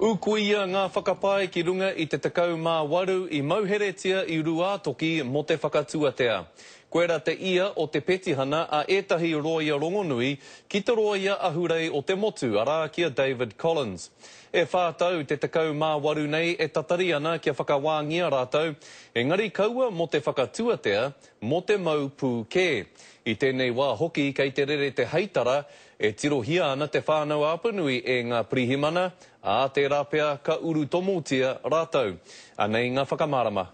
Ukuia ngā whakapae ki runga I te 18 I mauheretia I rua toki mo te whakatuatea. Koera te ia o te petihana a ētahi roia rongonui ki te roia ahurei o te motu arākia David Collins. E whātau te 18 nei e tatari ana kia whakawāngia rātou, engari kaua mo te whakatuatea mo te mau pūkē. I tēnei wā hoki kei te rere te heitara e tirohia ana te whānau apanui e ngā prihimana, a te rāpea ka uru tomotia rātou. Anei ngā whakamārama.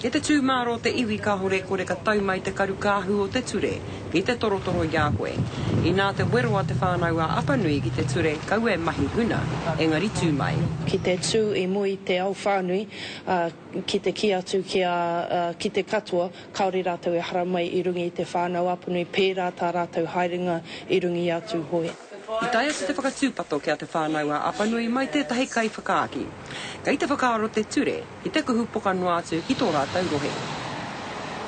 E te tūmaro te iwi ka hore kore ka tau mai te karu kāhu o te ture, ki te torotoro i a koe. I nā te weroa te whānau a apanui ki te ture, kau e mahi huna, engari tū mai. Ki te tū I mui te au whānui, ki te ki atu ki te katoa, kaori rātou e hara mai I rungi I te whānau apanui, pērā tā rātou haerenga I rungi atu hoi. I taia se te whakatūpato kia te whānau a apanui mai tētahi kai whakaaki. Kei te whakaaro te ture, I te kuhu poka noa atu ki tō rātou rohe.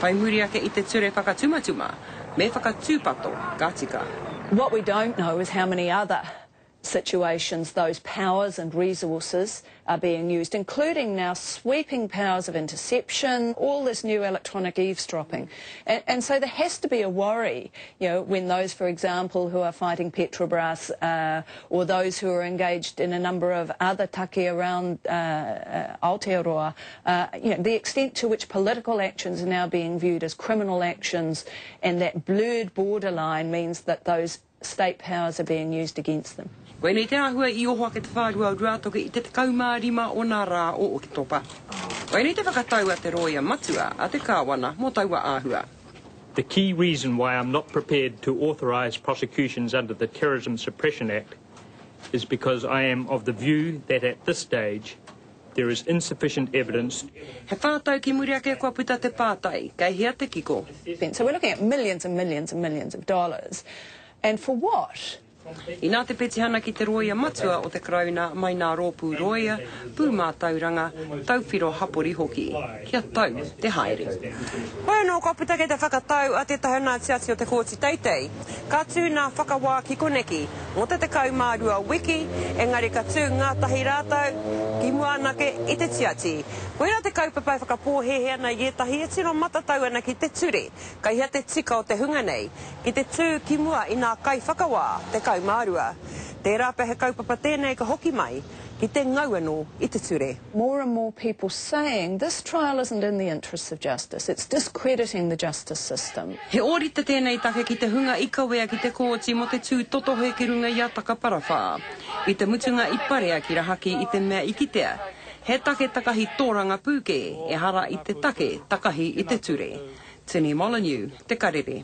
Pai muri ake I te ture whakatumatuma, me whakatūpato, ka tika. What we don't know is how many other situations those powers and resources are being used, including now sweeping powers of interception, all this new electronic eavesdropping. And so there has to be a worry, you know, when those, for example, who are fighting Petrobras or those who are engaged in a number of other take around Aotearoa, you know, the extent to which political actions are now being viewed as criminal actions, and that blurred borderline means that those state powers are being used against them. Koe nei te ahua I oho ake te whārua o ruatoke I te 15 o nā rā o Okitopa. Koe nei te whakatau a te roia matua a te kāwana mō taua āhua. The key reason why I'm not prepared to authorise prosecutions under the Terrorism Suppression Act is because I am of the view that at this stage there is insufficient evidence. He whātau ki muri ake kua puta te pātai, kei hea te kiko. So we're looking at millions and millions and millions of dollars. And for what? I nā te petihana ki te roia matua o te krauna mai nā rōpū roia, pūmā tauranga, tauwhiro hapori hoki. Kia tau te haere. Hoi no kua puta kei te whakatau a te tahana tiati o te kōti teitei. Ka tū nā whakawa ki koneki, mo te 12 wiki, engari ka tū ngā tahi rātau, ki mua anake I te tiati. Koera te kaupapai whakapōhehe ana I etahi e tino matatau ana ki te ture, kai hea te tika o te hunga nei, ki te tū ki mua I nā kai whakawā, te kaumārua. Te rāpe he kaupapa tēnei ka hoki mai, ki te ngau anō I te ture. More and more people saying this trial isn't in the interests of justice, it's discrediting the justice system. He ōrita tēnei take ki te hunga I kawea ki te kōti mo te tū totohe ki runga I a takaparawha. I te mutunga I parea ki rahaki I te mea ikitea. He take takahi tōranga pūke, e hara I te take takahi I te ture. Tini Molyneux, te karere.